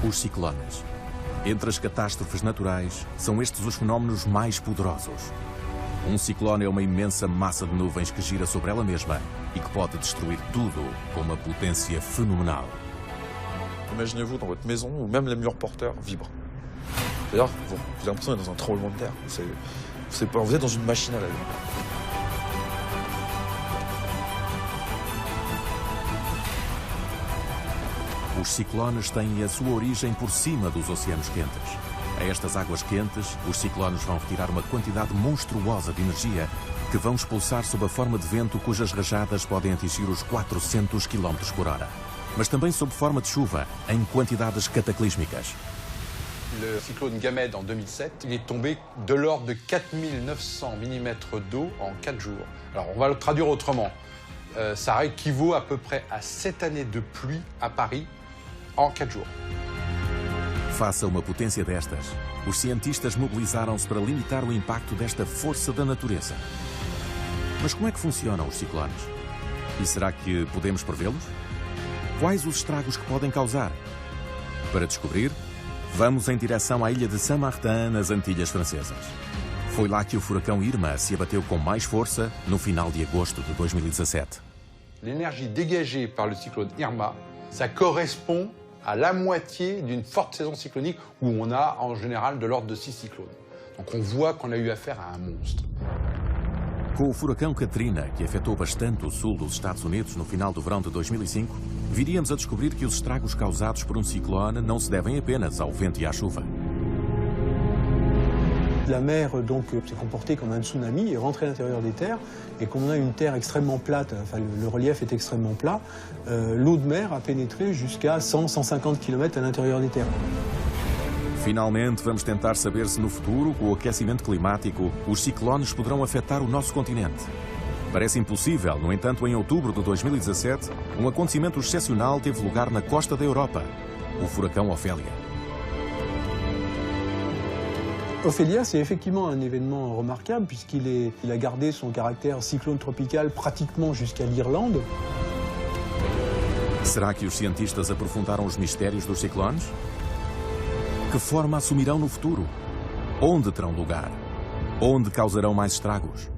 Os ciclones. Entre as catástrofes naturais, são estes os fenómenos mais poderosos. Um ciclone é uma imensa massa de nuvens que gira sobre ela mesma e que pode destruir tudo com uma potência fenomenal. Imaginez-vous dans votre maison où même les murs porteurs vibrent. C'est-à-dire, vous avez l'impression d'être dans un tremblement de terre. Vous êtes dans une machine à laver. Os ciclones têm a sua origem por cima dos oceanos quentes. A estas águas quentes, os ciclones vão retirar uma quantidade monstruosa de energia que vão expulsar sob a forma de vento cujas rajadas podem atingir os 400 km por hora. Mas também sob forma de chuva, em quantidades cataclísmicas. Le cyclone Gamède en 2007, il est tombé de l'ordre de 4900 mm d'eau en 4 jours. Alors on va le traduire autrement. Ça équivaut à peu près à 7 années de pluie à Paris en 4 jours. Face a uma potência destas, os cientistas mobilizaram-se para limitar o impacto desta força da natureza. Mas como é que funcionam os ciclones? E será que podemos prevê-los? Quais os estragos que podem causar? Para descobrir, vamos em direção à ilha de Saint-Martin, nas Antilhas Francesas. Foi lá que o furacão Irma se abateu com mais força no final de agosto de 2017. L'énergie dégagée par le cyclone Irma, ça correspond à la moitié d'une forte saison cyclonique où on a en général de l'ordre de 6 cyclones. Donc on voit qu'on a eu affaire à un monstre. Com o furacão Katrina, que afetou bastante o sul dos Estados Unidos no final do verão de 2005, viríamos a descobrir que os estragos causados por um ciclone não se devem apenas ao vento e à chuva. La mer donc s'est comportée comme un tsunami et est rentrée à l'intérieur des terres. Et comme on a une terre extrêmement plate, enfin le relief est extrêmement plat, l'eau de mer a pénétré jusqu'à 100-150 km à l'intérieur des terres. Finalmente, vamos tentar saber se no futuro, com o aquecimento climático, os ciclones poderão afetar o nosso continente. Parece impossível, no entanto, em outubro de 2017, um acontecimento excepcional teve lugar na costa da Europa, o furacão Ophélia. Ophélia, c'est effectivement un événement remarquable puisqu'il a gardé son caractère cyclone tropical pratiquement jusqu'à l'Irlande. Será que os cientistas aprofundaram os mistérios dos ciclones? Que forma assumirão no futuro? Onde terão lugar? Onde causarão mais estragos?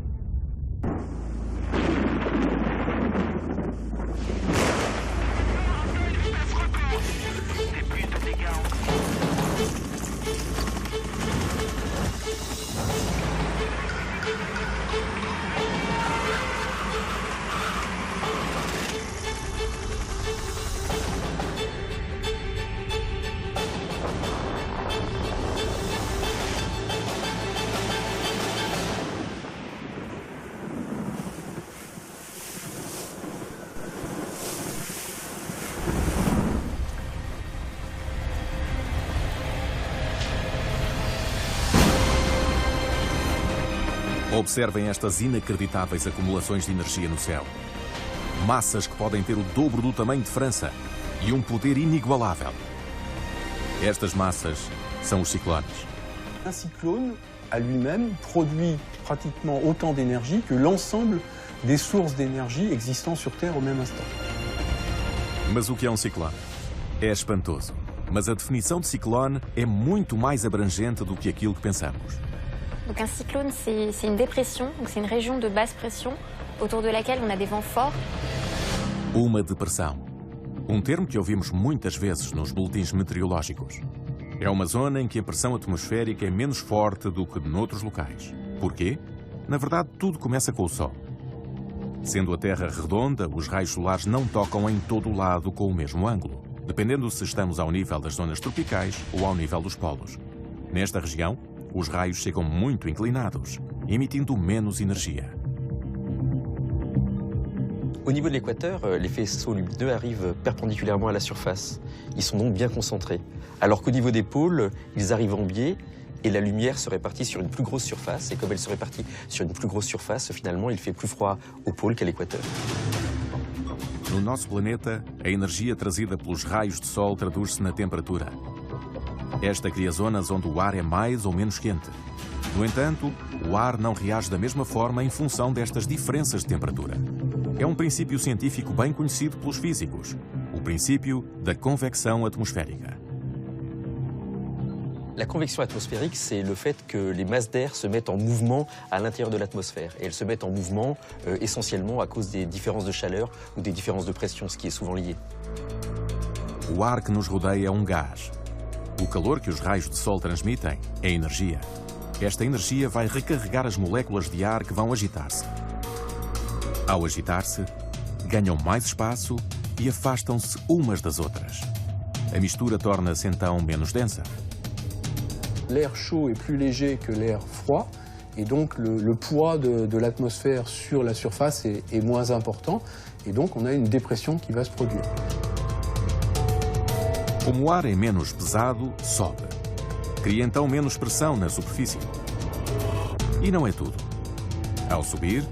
Observem estas inacreditáveis acumulações de energia no céu. Massas que podem ter o dobro do tamanho de França e um poder inigualável. Estas massas são os ciclones. Un cyclone, à lui-même, produit pratiquement autant d'énergie que l'ensemble des sources d'énergie existant sur Terre au même instant. Mas o que é um ciclone? É espantoso. Mas a definição de ciclone é muito mais abrangente do que aquilo que pensamos. Donc un cyclone, c'est une dépression, donc c'est une région de basse pression autour de laquelle on a des vents forts. Uma depressão. Um termo que ouvimos muitas vezes nos boletins meteorológicos. É uma zona em que a pressão atmosférica é menos forte do que noutros locais. Porquê? Na verdade, tudo começa com o Sol. Sendo a Terra redonda, os raios solares não tocam em todo o lado com o mesmo ângulo, dependendo se estamos ao nível das zonas tropicais ou ao nível dos polos. Nesta região, os raios chegam muito inclinados, emitindo menos energia. Au niveau de l'équateur, les faisceaux lumineux arrivent perpendiculairement à la surface. Ils sont donc bien concentrés. Alors qu'au niveau des pôles, ils arrivent en biais et la lumière se répartit sur une plus grosse surface. Et comme elle se répartit sur une plus grosse surface, finalement, il fait plus froid au pôle qu'à l'équateur. No nosso planeta, a energia trazida pelos raios de sol traduz-se na temperatura. Esta cria zonas onde o ar é mais ou menos quente. No entanto, o ar não reage da mesma forma em função destas diferenças de temperatura. É um princípio científico bem conhecido pelos físicos, o princípio da convecção atmosférica. La convection atmosphérique, c'est le fait que les masses d'air se mettent en mouvement à l'intérieur de l'atmosphère. Et elles se mettent en mouvement essentiellement à cause des différences de chaleur ou des différences de pression, ce qui est souvent lié. O ar que nos rodeia é gás. O calor que os raios de sol transmitem é energia. Esta energia vai recarregar as moléculas de ar que vão agitar-se. Ao agitar-se, ganham mais espaço e afastam-se umas das outras. A mistura torna-se então menos densa. L'air chaud est plus léger que l'air froid, et donc le poids de l'atmosphère sur la surface est moins important, et donc on a une dépression qui va se produire. Como o ar é menos pesado, sobe. Cria então menos pressão na superfície. E não é tudo. Ao subir,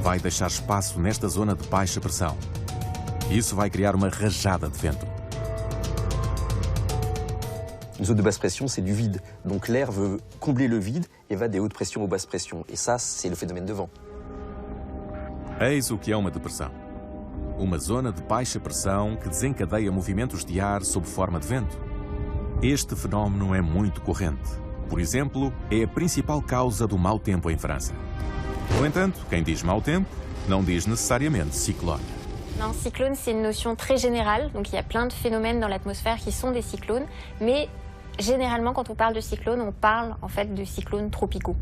vai deixar espaço nesta zona de baixa pressão. Isso vai criar uma rajada de vento. Une zone de basse pression, c'est du vide. Donc l'air veut combler le vide et va des hautes pressions aux basses pressions. Et ça, c'est le phénomène de vent. Eis o que é uma depressão. Uma zona de baixa pressão que desencadeia movimentos de ar sob forma de vento. Este fenómeno é muito corrente. Por exemplo, é a principal causa do mau tempo em França. No entanto, quem diz mau tempo não diz necessariamente ciclone. Non, cyclone, c'est une notion très générale. Donc il y a plein de phénomènes dans l'atmosphère qui sont des cyclones. Mais généralement, quand on parle de cyclone, on parle en fait de cyclones tropicaux.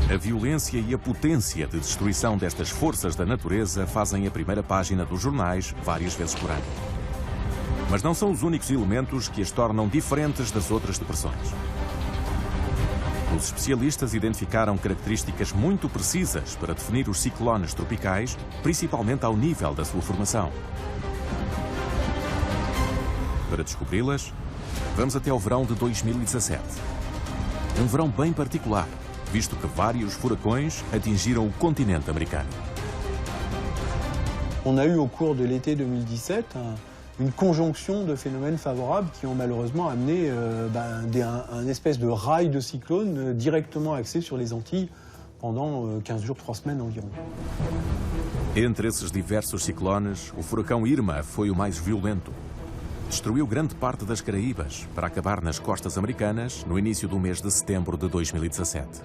A violência e a potência de destruição destas forças da natureza fazem a primeira página dos jornais várias vezes por ano. Mas não são os únicos elementos que as tornam diferentes das outras depressões. Os especialistas identificaram características muito precisas para definir os ciclones tropicais, principalmente ao nível da sua formação. Para descobri-las, vamos até ao verão de 2017. Um verão bem particular, visto que vários furacões atingiram o continente americano. On a eu au cours de l'été 2017 une conjonction de phénomènes favorables qui ont malheureusement amené un espèce de rail de cyclone directement axé sur les Antilles pendant 15 jours, 3 semaines environ. Entre esses diversos ciclones, o furacão Irma foi o mais violento. Destruiu grande parte das Caraíbas para acabar nas costas americanas no início do mês de setembro de 2017.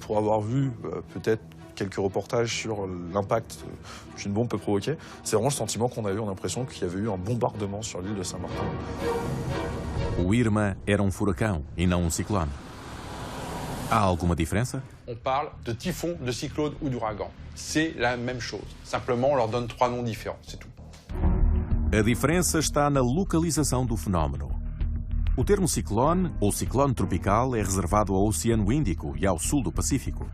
Pour avoir vu peut-être quelques reportages sur l'impact qu'une bombe peut provoquer, c'est vraiment le sentiment qu'on a eu, on a l'impression qu'il y avait eu un bombardement sur l'île de Saint-Martin. O Irma era furacão e não ciclone. Há alguma diferença? On parle de typhon, de cyclone ou d'ouragan. C'est la même chose. Simplement, on leur donne 3 noms différents, c'est tout. A diferença está na localização do fenómeno. O termo ciclone ou ciclone tropical é reservado ao Oceano Índico e ao sul do Pacífico.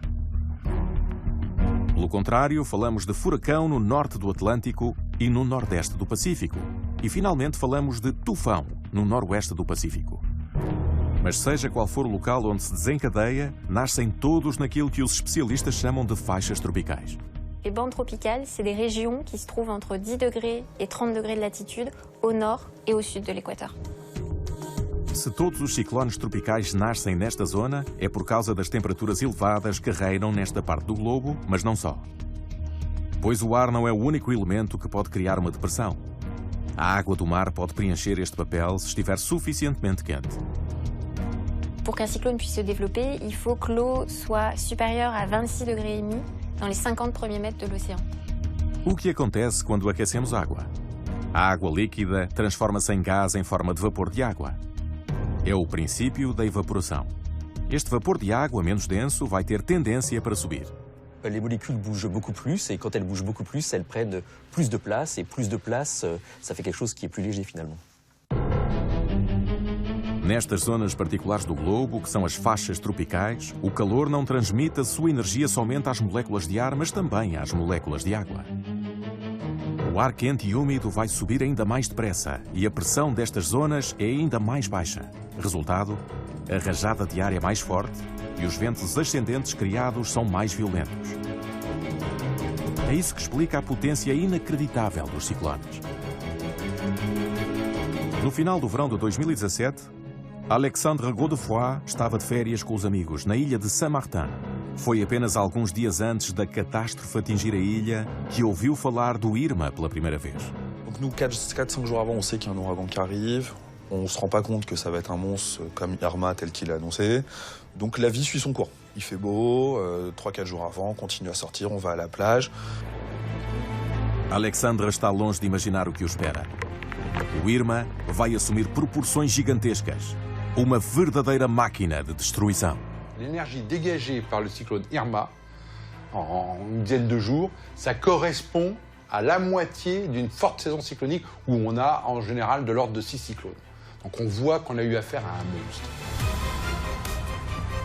Pelo contrário, falamos de furacão no norte do Atlântico e no nordeste do Pacífico. E finalmente falamos de tufão no noroeste do Pacífico. Mas seja qual for o local onde se desencadeia, nascem todos naquilo que os especialistas chamam de faixas tropicais. Les bandes tropicales, c'est des régions qui se trouvent entre 10 degrés et 30 degrés de latitude au nord et au sud de l'équateur. Se todos os ciclones tropicais nascem nesta zona, é por causa das temperaturas elevadas que reinam nesta parte do globo, mas não só. Pois o ar não é o único elemento que pode criar uma depressão. A água do mar pode preencher este papel se estiver suficientemente quente. Pour qu'un cyclone puisse se développer, il faut que l'eau soit supérieure à 26 degrés et demi dans les 50 premiers mètres de l'océan. O que acontece quando aquecemos água? A água líquida transforma-se em gás em forma de vapor de água. É o princípio da evaporação. Este vapor de água menos denso vai ter tendência para subir. Les molécules bougent beaucoup plus et quand elles bougent beaucoup plus, elles prennent plus de place et plus de place, ça fait quelque chose qui est plus léger finalement. Nestas zonas particulares do globo, que são as faixas tropicais, o calor não transmite a sua energia somente às moléculas de ar, mas também às moléculas de água. O ar quente e úmido vai subir ainda mais depressa e a pressão destas zonas é ainda mais baixa. Resultado, a rajada de ar é mais forte e os ventos ascendentes criados são mais violentos. É isso que explica a potência inacreditável dos ciclones. No final do verão de 2017, Alexandre Godefroy estava de férias com os amigos na ilha de Saint-Martin. Foi apenas alguns dias antes da catástrofe atingir a ilha que ouviu falar do Irma pela primeira vez. Donc nous, 4-5 jours avant, on sait qu'il y a un ouragan qui arrive. On ne se rend pas compte que ça va être un monstre comme Irma tel qu'il est annoncé. Donc la vie suit son cours. Il fait beau, 3-4 jours avant, on continue à sortir, on va à la plage. Alexandra está longe de imaginar o que o espera. O Irma vai assumir proporções gigantescas. Uma verdadeira máquina de destruição. L'énergie dégagée par le cyclone Irma, en une dizaine de jours, ça correspond à la moitié d'une forte saison cyclonique où on a en général de l'ordre de 6 cyclones. Donc on voit qu'on a eu affaire à un monstre.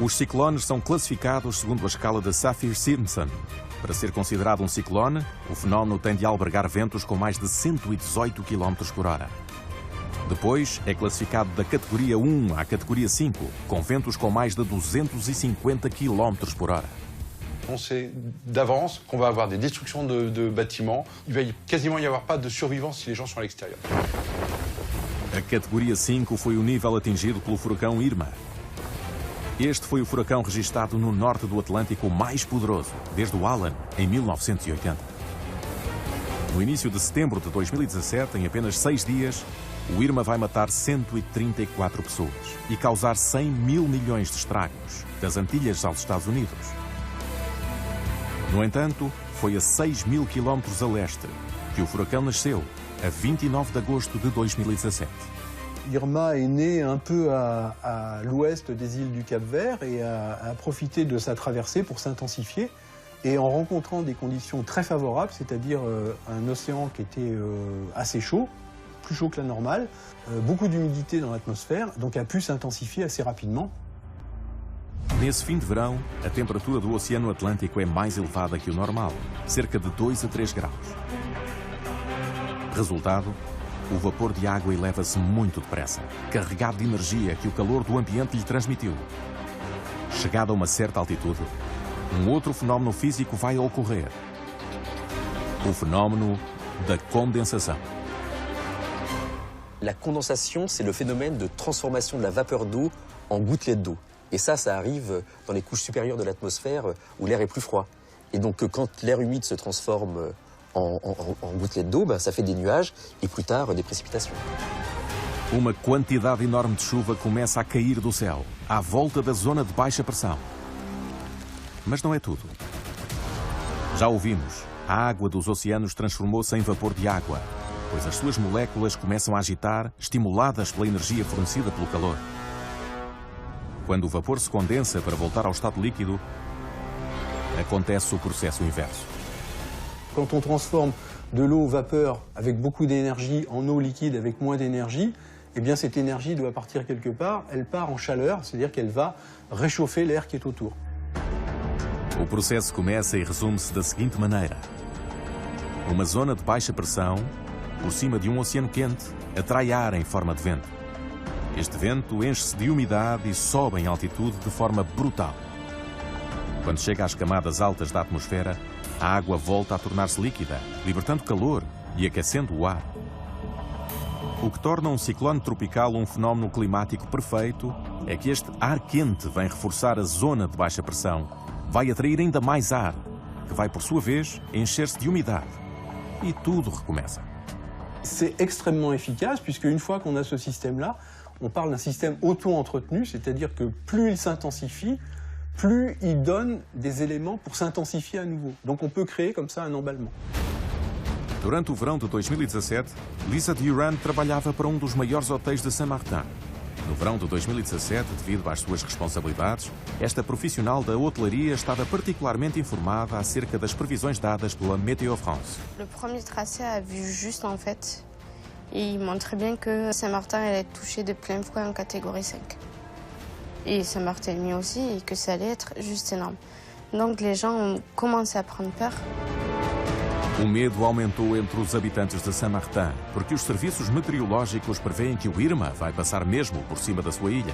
Os ciclones são classificados segundo a escala de Saffir-Simpson. Para ser considerado um ciclone, o fenómeno tem de albergar ventos com mais de 118 km por hora. Depois é classificado da categoria 1 à categoria 5, com ventos com mais de 250 km por hora. On sait d'avance qu'on va avoir des destructions de bâtiments. Il va quasiment y avoir pas de survivants si les gens sont à l'extérieur. A categoria 5 foi o nível atingido pelo furacão Irma. Este foi o furacão registado no norte do Atlântico mais poderoso, desde o Allen, em 1980. No início de setembro de 2017, em apenas 6 dias, o Irma vai matar 134 pessoas e causar 100 mil milhões de estragos, das Antilhas aos Estados Unidos. No entanto, foi a 6 mil quilómetros a leste que o furacão nasceu, a 29 de agosto de 2017. Irma est né un peu à l'ouest des îles du Cap-Vert et a profité de sa traversée pour s'intensifier. Et en rencontrant des conditions très favorables, c'est-à-dire un océan qui était assez chaud, plus chaud que la normale, beaucoup d'humidité dans l'atmosphère, donc a pu s'intensifier assez rapidement. Nesse fim de verão, a temperatura do Oceano Atlântico é mais elevada que o normal, cerca de 2 a 3 graus. Resultado, o vapor de água eleva-se muito depressa, carregado de energia que o calor do ambiente lhe transmitiu. Chegado a uma certa altitude, um outro fenómeno físico vai ocorrer. O fenómeno da condensação. La condensation, c'est le phénomène de transformation de la vapeur d'eau en gouttelettes d'eau. Et ça arrive dans les couches supérieures de l'atmosphère où l'air est plus froid. Et donc quand l'air humide se transforme en gouttelettes d'eau, ça fait des nuages et plus tard des précipitations. Uma quantidade enorme de chuva começa a cair do céu, à volta da zona de baixa pressão. Mas não é tudo. Já ouvimos, a água dos oceanos transformou-se em vapor de água, pois as suas moléculas começam a agitar, estimuladas pela energia fornecida pelo calor. Quando o vapor se condensa para voltar ao estado líquido, acontece o processo inverso. Quand on transforme de l'eau vapeur avec beaucoup d'énergie en eau liquide avec moins d'énergie, eh bien cette énergie doit partir quelque part, elle part en chaleur, c'est-à-dire qu'elle va réchauffer l'air qui est autour. O processo começa e resume-se da seguinte maneira. Uma zona de baixa pressão, por cima de um oceano quente, atrai ar em forma de vento. Este vento enche-se de umidade e sobe em altitude de forma brutal. Quando chega às camadas altas da atmosfera, a água volta a tornar-se líquida, libertando calor e aquecendo o ar. O que torna um ciclone tropical um fenómeno climático perfeito é que este ar quente vem reforçar a zona de baixa pressão, vai atrair ainda mais ar, que vai, por sua vez, encher-se de umidade. E tudo recomeça. C'est extrêmement efficace, puisque une fois qu'on a ce système-là, on parle d'un système auto-entretenu, c'est-à-dire que plus il s'intensifie, plus il donne des éléments pour s'intensifier à nouveau. Donc on peut créer comme ça un emballement. Durante o verão de 2017, Lisa Duran trabalhava para um dos maiores hotéis de Saint-Martin. No verão de 2017, devido às suas responsabilidades, esta profissional da hotelaria estava particularmente informada acerca das previsões dadas pela Météo France. Le premier tracé a vu juste en fait, et il montrait bien que Saint-Martin allait être touché de plein fouet en catégorie 5. Et Saint-Barthélemy aussi, et que ça allait être juste énorme. Donc les gens ont commencé à prendre peur. O medo aumentou entre os habitantes de Saint-Martin, porque os serviços meteorológicos prevêem que o Irma vai passar mesmo por cima da sua ilha.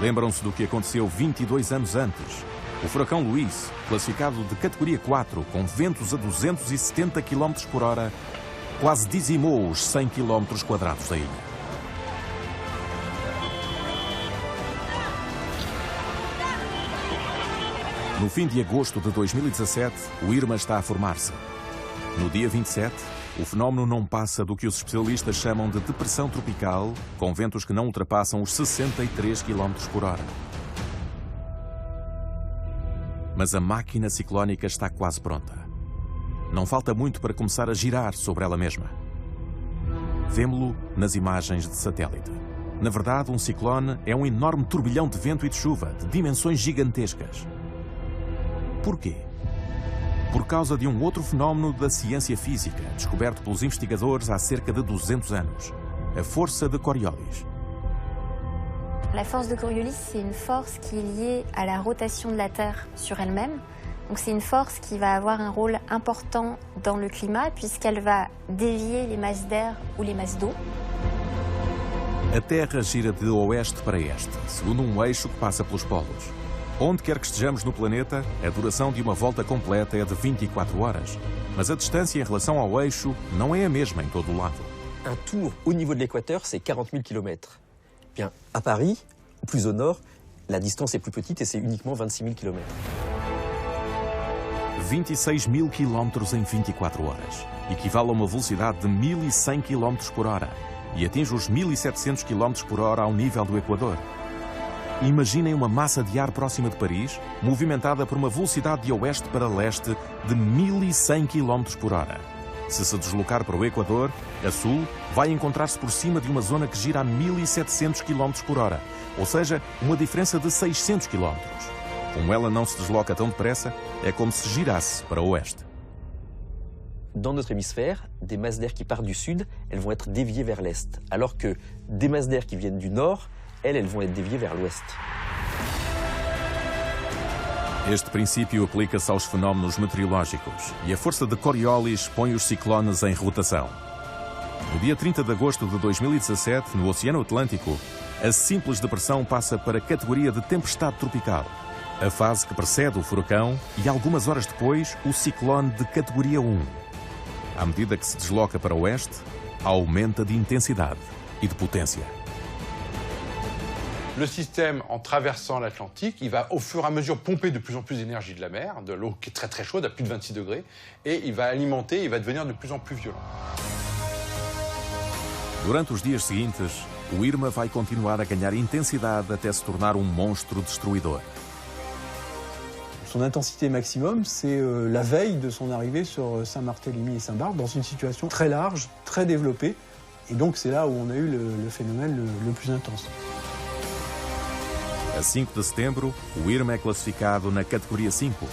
Lembram-se do que aconteceu 22 anos antes. O furacão Luís, classificado de categoria 4, com ventos a 270 km por hora, quase dizimou os 100 km quadrados da ilha. No fim de agosto de 2017, o Irma está a formar-se. No dia 27, O fenómeno não passa do que os especialistas chamam de depressão tropical, com ventos que não ultrapassam os 63 km por hora. Mas a máquina ciclónica está quase pronta. Não falta muito para começar a girar sobre ela mesma. Vemo-lo nas imagens de satélite. Na verdade, um ciclone é um enorme turbilhão de vento e de chuva, de dimensões gigantescas. Porquê? Por causa de um outro fenómeno da ciência física, descoberto pelos investigadores há cerca de 200 anos, a força de Coriolis. La force de Coriolis, c'est une force qui est liée à la rotation de la Terre sur elle-même. Donc c'est une force qui va avoir un rôle important dans le climat puisqu'elle va dévier les masses d'air ou les masses d'eau. A Terra gira de oeste para este, segundo um eixo que passa pelos polos. Onde quer que estejamos no planeta, a duração de uma volta completa é de 24 horas. Mas a distância em relação ao eixo não é a mesma em todo o lado. Un tour au niveau de l'équateur, c'est 40 000 km. Bien, à Paris, plus au nord, la distance est plus petite et c'est uniquement 26 000 km. 26 000 km em 24 horas. Equivale a uma velocidade de 1.100 km por hora. E atinge os 1.700 km por hora ao nível do Equador. Imaginem uma massa de ar próxima de Paris, movimentada por uma velocidade de oeste para leste de 1.100 km por hora. Se se deslocar para o Equador, a sul, vai encontrar-se por cima de uma zona que gira a 1.700 km por hora, ou seja, uma diferença de 600 km. Como ela não se desloca tão depressa, é como se girasse para o oeste. Dans notre hémisphère, des masses d'air qui partent du sud, elles vont être déviées vers l'est, alors que des masses d'air qui viennent du nord, elles vont être déviées vers l'ouest. Este princípio aplica-se aos fenómenos meteorológicos e a força de Coriolis põe os ciclones em rotação. No dia 30 de agosto de 2017, no Oceano Atlântico, a simples depressão passa para a categoria de tempestade tropical, a fase que precede o furacão e algumas horas depois o ciclone de categoria 1. À medida que se desloca para o oeste, aumenta de intensidade e de potência. Le système, en traversant l'Atlantique, il va au fur et à mesure pomper de plus en plus d'énergie de la mer, de l'eau qui est très très chaude, à plus de 26 degrés, et il va alimenter, il va devenir de plus en plus violent. Durante os dias seguintes, o Irma vai continuar a ganhar intensidade até se tornar um monstro destruidor. Son intensité maximum, c'est la veille de son arrivée sur Saint-Barthélemy et Saint-Barth, dans une situation très large, très développée. Et donc c'est là où on a eu le phénomène le plus intense. A 5 de setembro, o Irma é classificado na categoria 5.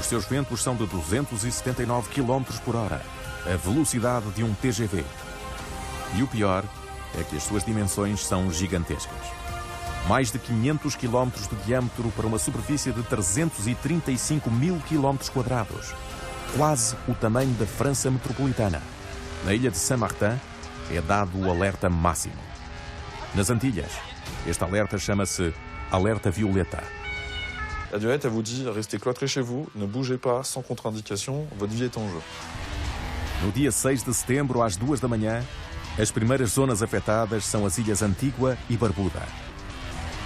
Os seus ventos são de 279 km por hora, a velocidade de um TGV. E o pior é que as suas dimensões são gigantescas. Mais de 500 km de diâmetro para uma superfície de 335 mil km quadrados. Quase o tamanho da França metropolitana. Na ilha de Saint-Martin é dado o alerta máximo. Nas Antilhas, este alerta chama-se alerta violeta. La violette, elle vous dit, restez cloîtrés chez vous, ne bougez pas, sans contre-indication, votre vie est en jeu. No dia 6 de setembro, às 2 da manhã, as primeiras zonas afetadas são as ilhas Antígua e Barbuda.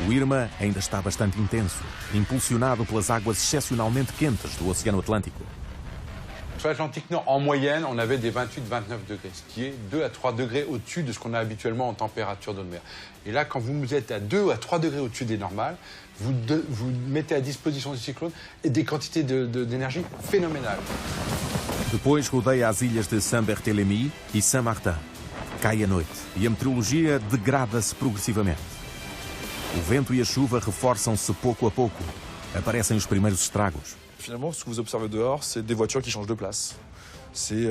O Irma ainda está bastante intenso, impulsionado pelas águas excepcionalmente quentes do Oceano Atlântico. Sur l'Atlantique Nord, en moyenne, on avait des 28-29 degrés, ce qui est 2 à 3 degrés au-dessus de ce qu'on a habituellement en température d'eau de mer. Et là, quand vous êtes à 2 à 3 degrés au-dessus des normales, vous mettez à disposition du cyclone des quantités d'énergie phénoménales. Depois rodeia as ilhas de Saint-Barthélemy e Saint-Martin. Cai a noite e a meteorologia degrada-se progressivamente. O vento e a chuva reforçam-se pouco a pouco. Aparecem os primeiros estragos. Finalement, ce que vous observez dehors, c'est des voitures qui changent de place. C'est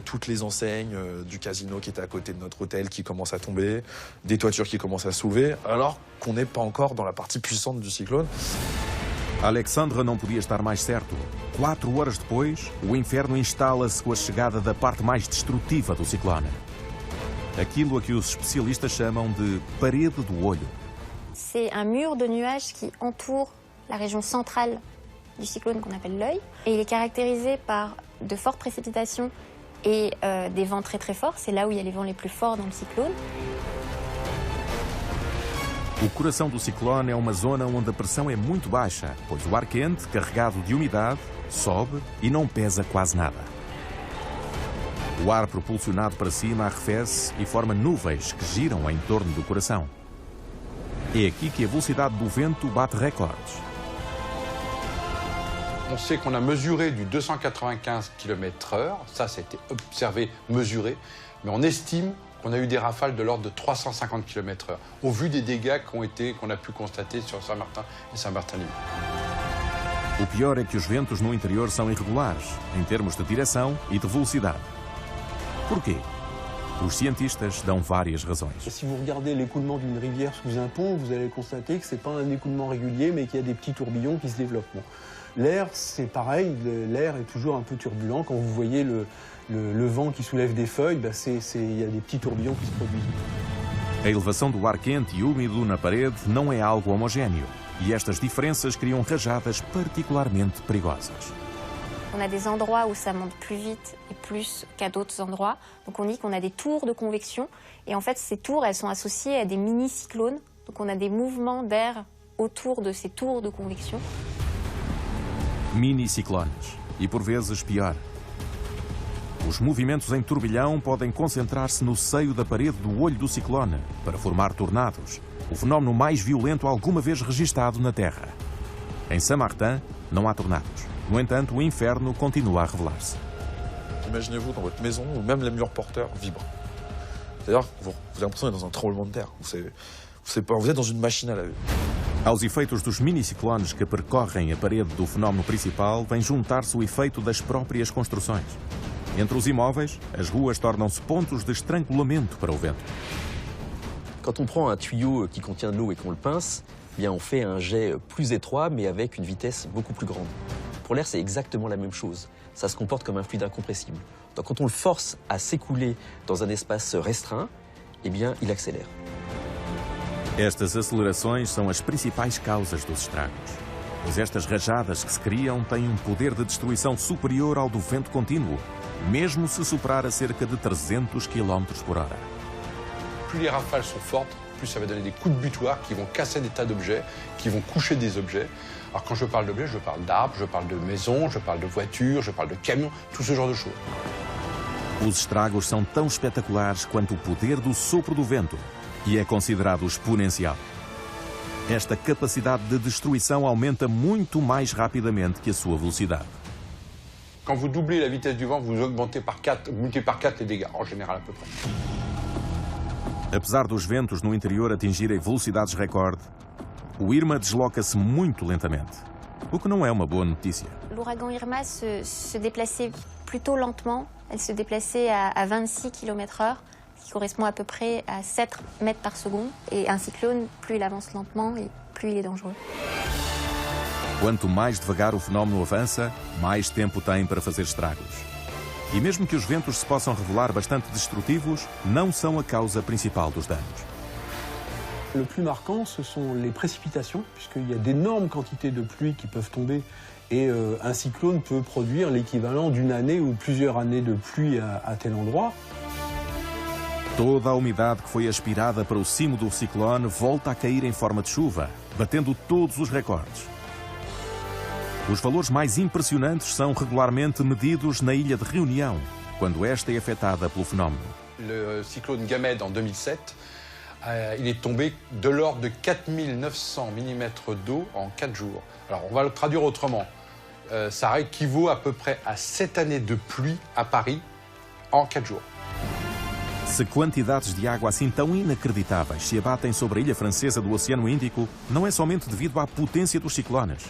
toutes les enseignes du casino qui était à côté de notre hôtel qui commencent à tomber, des toitures qui commencent à soulever, alors qu'on n'est pas encore dans la partie puissante du cyclone. Alexandre não podia estar mais certo. 4 horas depois, o inferno instala-se com a chegada da parte mais destrutiva do ciclone. Aquilo a que os especialistas chamam de parede do olho. C'est un mur de nuages qui entoure la région centrale du cyclone qu'on appelle l'œil. Et il est caractérisé par de fortes précipitations et des vents très très forts. C'est là où il y a les vents les plus forts dans le cyclone. O coração do ciclone é uma zona onde a pressão é muito baixa, pois o ar quente, carregado de umidade, sobe e não pesa quase nada. O ar propulsionado para cima arrefece e forma nuvens que giram em torno do coração. É aqui que a velocidade do vento bate recordes. On sait qu'on a mesuré du 295 km/h, ça a été observé, mesuré, mais on estime qu'on a eu des rafales de l'ordre de 350 km/h, au vu des dégâts qu'on a pu constater sur Saint-Martin et Saint-Barthélemy. O pior é que os ventos no interior são irregulares, em termos de direção e de velocidade. Porquê? Os cientistas dão várias razões. Si vous regardez l'écoulement d'une rivière sous un pont, vous allez constater que ce n'est pas un écoulement régulier, mais qu'il y a des petits tourbillons qui se développent. Bon. L'air, c'est pareil, l'air est toujours un peu turbulent. Quand vous voyez le vent qui soulève des feuilles, il y a des petits tourbillons qui se produisent. A elevação do ar quente e úmido na parede não é algo homogéneo, e estas diferenças criam rajadas particularmente perigosas. On a des endroits où ça monte plus vite et plus qu'à d'autres endroits. Donc on dit qu'on a des tours de convection. Et en fait, ces tours, elles sont associées à des mini-cyclones. Donc on a des mouvements d'air autour de ces tours de convection. Mini-ciclones. E por vezes pior. Os movimentos em turbilhão podem concentrar-se no seio da parede do olho do ciclone para formar tornados, o fenómeno mais violento alguma vez registado na Terra. Em Saint-Martin, não há tornados. No entanto, o inferno continua a revelar-se. Imaginez-vous dans votre maison où même les murs porteurs vibrent. C'est-à-dire, vous avez l'impression d'être dans un tremblement de terre. Vous êtes dans une machine à laver. Aos efeitos dos miniciclones que percorrem a parede do fenómeno principal, vem juntar-se o efeito das próprias construções. Entre os imóveis, as ruas tornam-se pontos de estrangulamento para o vento. Quand on prend un tuyau qui contient de l'eau et qu'on le pince, eh bien on fait un jet plus étroit mais avec une vitesse beaucoup plus grande. Pour l'air, c'est exactement la même chose. Ça se comporte comme un fluide incompressible. Donc quand on le force à s'écouler dans un espace restreint, eh bien il accélère. Estas acelerações são as principais causas dos estragos. Pois estas rajadas que se criam têm um poder de destruição superior ao do vento contínuo, mesmo se superar a cerca de 300 km por hora. Plus les rafales sont fortes, plus ça va donner des coups de butoir qui vont casser des tas d'objets, qui vont coucher des objets. Alors quand je parle d'objets, je parle d'arbres, je parle de maisons, je parle de voitures, je parle de camions, tout ce genre de choses. Os estragos são tão espetaculares quanto o poder do sopro do vento e é considerado exponencial. Esta capacidade de destruição aumenta muito mais rapidamente que a sua velocidade. Quand vous doublez la vitesse du vent, vous augmentez par 4, multipliez par 4 les dégâts, en général à peu près. Apesar dos ventos no interior atingirem velocidades recorde, o Irma desloca-se muito lentamente, o que não é uma boa notícia. L'ouragan Irma se déplaçait plutôt lentement. Elle se déplaçait à 26 km/h, ce qui correspond à peu près à 7 mètres par seconde. Et un cyclone, plus il avance lentement, et plus il est dangereux. Quanto mais devagar o fenómeno avança, mais tempo tem para fazer estragos. E mesmo que os ventos se possam revelar bastante destrutivos, não são a causa principal dos danos. Le plus marquant, ce sont les précipitations, puisqu'il y a d'énormes quantités de pluie qui peuvent tomber. Et un cyclone peut produire l'équivalent d'une année ou plusieurs années de pluie à tel endroit. Toda a umidade que foi aspirada para o cimo do ciclone volta a cair em forma de chuva, batendo todos os recordes. Os valores mais impressionantes são regularmente medidos na ilha de Reunião, quando esta é afetada pelo fenómeno. Le cyclone Gamède en 2007, il est tombé de l'ordre de 4900 mm d'eau en 4 jours. Alors on va le traduire autrement. Ça équivaut à peu près à 7 années de pluie à Paris en 4 jours. Se quantidades de água assim tão inacreditáveis se abatem sobre a ilha francesa do Oceano Índico, não é somente devido à potência dos ciclones,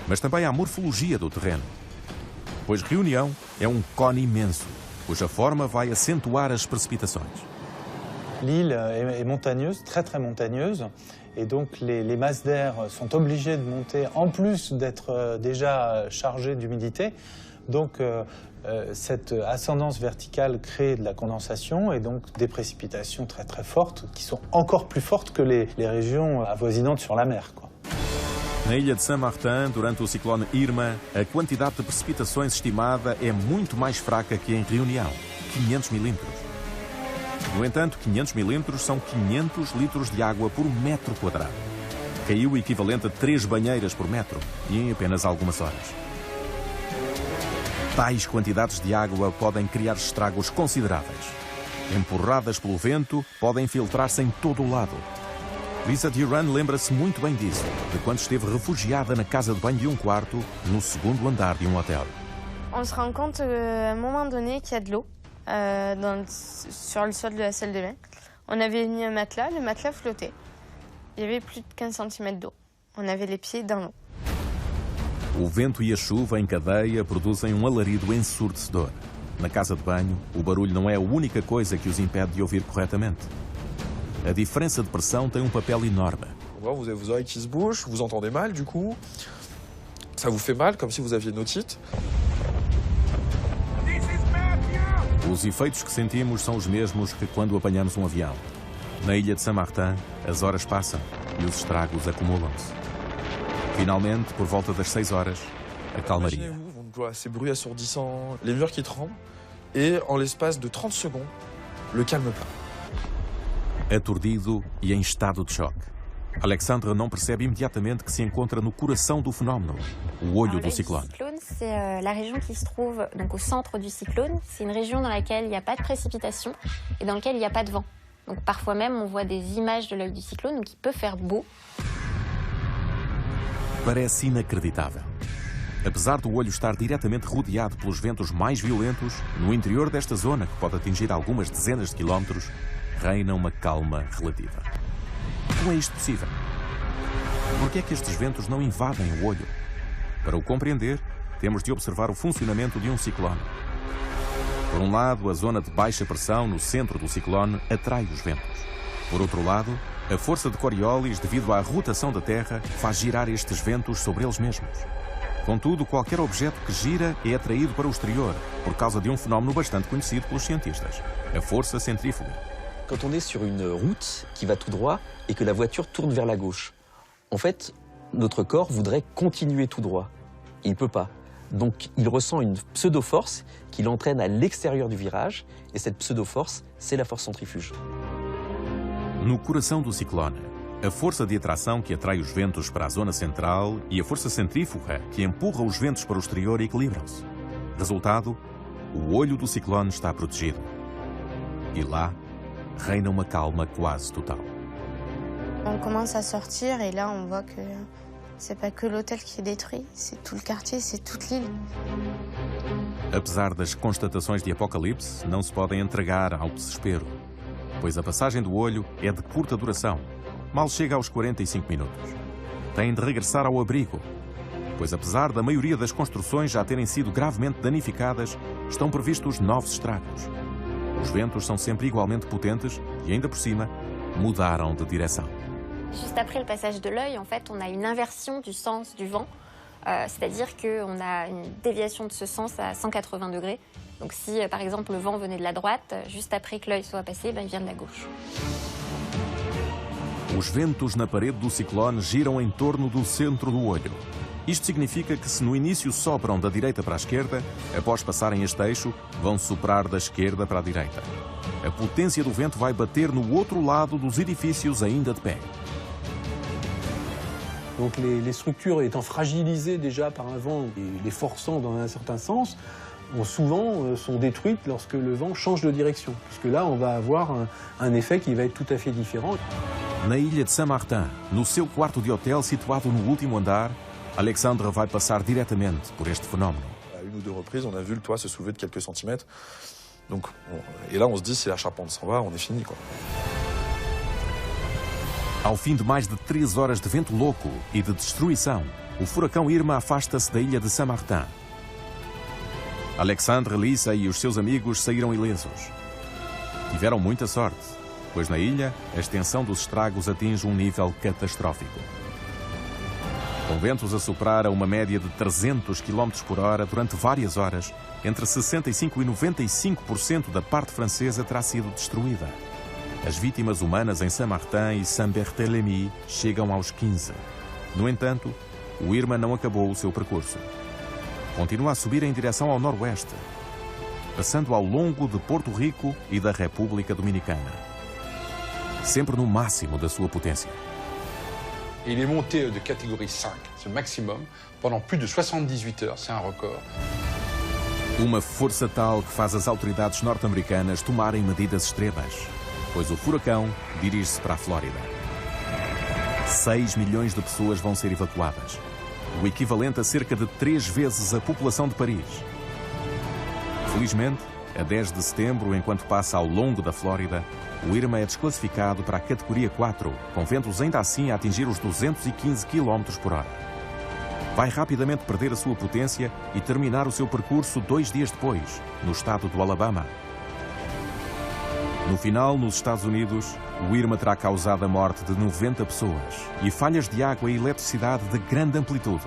mas também à morfologia do terreno. Pois Reunião é um cone imenso, cuja forma vai acentuar as precipitações. L'île est montagneuse, très montagneuse, et donc les masses d'air sont obligées de monter en plus d'être déjà chargées d'humidité. Donc cette ascendance verticale crée de la condensation et donc des précipitations très fortes qui sont encore plus fortes que les régions avoisinantes sur la mer, quoi. Na ilha de Saint-Martin, durante o ciclone Irma, a quantidade de precipitações estimada é muito mais fraca que em Reunião, 500 milímetros. No entanto, 500 milímetros são 500 litros de água por metro quadrado. Caiu o equivalente a 3 banheiras por metro, e em apenas algumas horas. Tais quantidades de água podem criar estragos consideráveis. Empurradas pelo vento, podem filtrar-se em todo o lado. Lisa Duran lembra-se muito bem disso, de quando esteve refugiada na casa de banho de um quarto, no segundo andar de um hotel. On se rend compte à un moment donné qu'il y a de l'eau sur le sol de la salle de bain. On avait mis un matelas, le matelas flottait. Il y avait plus de 15 cm d'eau. On avait les pieds dans l'eau. O vento e a chuva em cadeia produzem um alarido ensurdecedor. Na casa de banho, o barulho não é a única coisa que os impede de ouvir corretamente. A diferença de pressão tem um papel enorme. Vous avez vos oreilles qui se bougent, vous entendez mal du coup. Ça vous fait mal, comme si vous aviez une otite. Os efeitos que sentimos são os mesmos que quando apanhamos um avião. Na ilha de Saint-Martin, as horas passam e os estragos acumulam-se. Finalmente, por volta das 6 horas, a calmaria. Ces bruits assourdissants, les murs qui tremblent, et en l'espace de 30 secondes, le calme plat. Aturdido e em estado de choque, Alexandre não percebe imediatamente que se encontra no coração do fenômeno, o olho do cyclone. Le cyclone, c'est la région qui se trouve donc au centre du cyclone. C'est une région dans laquelle il n'y a pas de précipitation et dans laquelle il n'y a pas de vent. Donc parfois même, on voit des images de l'œil du cyclone, donc il peut faire beau. Parece inacreditável. Apesar do olho estar diretamente rodeado pelos ventos mais violentos, no interior desta zona, que pode atingir algumas dezenas de quilómetros, reina uma calma relativa. Como é isto possível? Por que é que estes ventos não invadem o olho? Para o compreender, temos de observar o funcionamento de um ciclone. Por um lado, a zona de baixa pressão no centro do ciclone atrai os ventos. Por outro lado, a força de Coriolis, devido à rotação da Terra, faz girar estes ventos sobre eles mesmos. Contudo, qualquer objeto que gira é atraído para o exterior, por causa de um fenómeno bastante conhecido pelos cientistas, a força centrífuga. Quand on est sur une route qui va tout droit et que la voiture tourne vers la gauche, en fait, notre corps voudrait continuer tout droit. Il ne peut pas. Donc, il ressent une pseudo-force qui l'entraîne à l'extérieur du virage, et cette pseudo-force, c'est la force centrifuge. No coração do ciclone, a força de atração que atrai os ventos para a zona central e a força centrífuga que empurra os ventos para o exterior equilibram-se. Resultado, o olho do ciclone está protegido. E lá, reina uma calma quase total. On commence à sortir et là on voit que c'est pas que l'hôtel qui est détruit, c'est tout le quartier, c'est toute l'île. Apesar das constatações de apocalipse, não se podem entregar ao desespero, pois a passagem do olho é de curta duração. Mal chega aos 45 minutos. Têm de regressar ao abrigo, pois apesar da maioria das construções já terem sido gravemente danificadas, estão previstos novos estragos. Os ventos são sempre igualmente potentes e, ainda por cima, mudaram de direção. Juste après le passage de l'œil, en fait, on a une inversion du sens du vent, c'est-à-dire qu'on a une déviation de ce sens à 180 degrés. Donc si, par exemple, le vent venait de la droite, juste après que l'œil soit passé, il vient de la gauche. Os ventos na parede do ciclone giram em torno do centro do olho. Isto significa que se no início sopram da direita para a esquerda, após passarem este eixo, vão soprar da esquerda para a direita. A potência do vento vai bater no outro lado dos edifícios ainda de pé. Donc les structures étant fragilisées déjà par un vent et les forçant dans un certain sens, souvent sont détruites lorsque le vent change de direction. Puisque là, on va avoir un effet qui va être tout à fait différent. Na ilha de Saint-Martin, no seu quarto de hotel situado no último andar, Alexandre vai passar diretamente por este fenómeno. À une ou deux reprises, on a vu le toit se soulever de quelques centimètres. Donc, et là, on se dit, si la charpente s'en va, on est fini, quoi. Ao fim de mais de 3 horas de vento louco e de destruição, o furacão Irma afasta-se da ilha de Saint-Martin. Alexandre, Lisa e os seus amigos saíram ilesos. Tiveram muita sorte, pois na ilha a extensão dos estragos atinge um nível catastrófico. Com ventos a soprar a uma média de 300 km por hora durante várias horas, entre 65% e 95% da parte francesa terá sido destruída. As vítimas humanas em Saint-Martin e Saint-Barthélemy chegam aos 15. No entanto, o Irma não acabou o seu percurso. Continua a subir em direção ao noroeste, passando ao longo de Porto Rico e da República Dominicana. Sempre no máximo da sua potência. Il est monté de catégorie 5, c'est le maximum, pendant plus de 78 heures, c'est un record. Uma força tal que faz as autoridades norte-americanas tomarem medidas extremas, pois o furacão dirige-se para a Flórida. 6 milhões de pessoas vão ser evacuadas, o equivalente a cerca de 3 vezes a população de Paris. Felizmente, a 10 de setembro, enquanto passa ao longo da Flórida, o Irma é desclassificado para a categoria 4, com ventos ainda assim a atingir os 215 km por hora. Vai rapidamente perder a sua potência e terminar o seu percurso 2 dias depois, no estado do Alabama. No final, nos Estados Unidos, o Irma terá causado a morte de 90 pessoas e falhas de água e eletricidade de grande amplitude.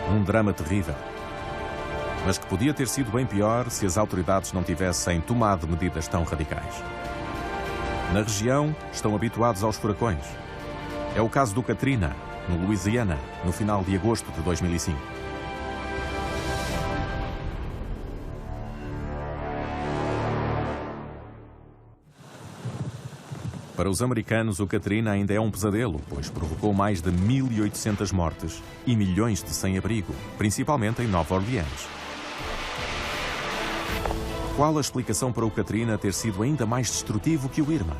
Um drama terrível. Mas que podia ter sido bem pior se as autoridades não tivessem tomado medidas tão radicais. Na região, estão habituados aos furacões. É o caso do Katrina, no Louisiana, no final de agosto de 2005. Para os americanos, o Katrina ainda é um pesadelo, pois provocou mais de 1.800 mortes e milhões de sem-abrigo, principalmente em Nova Orleans. Qual a explicação para o Katrina ter sido ainda mais destrutivo que o Irma?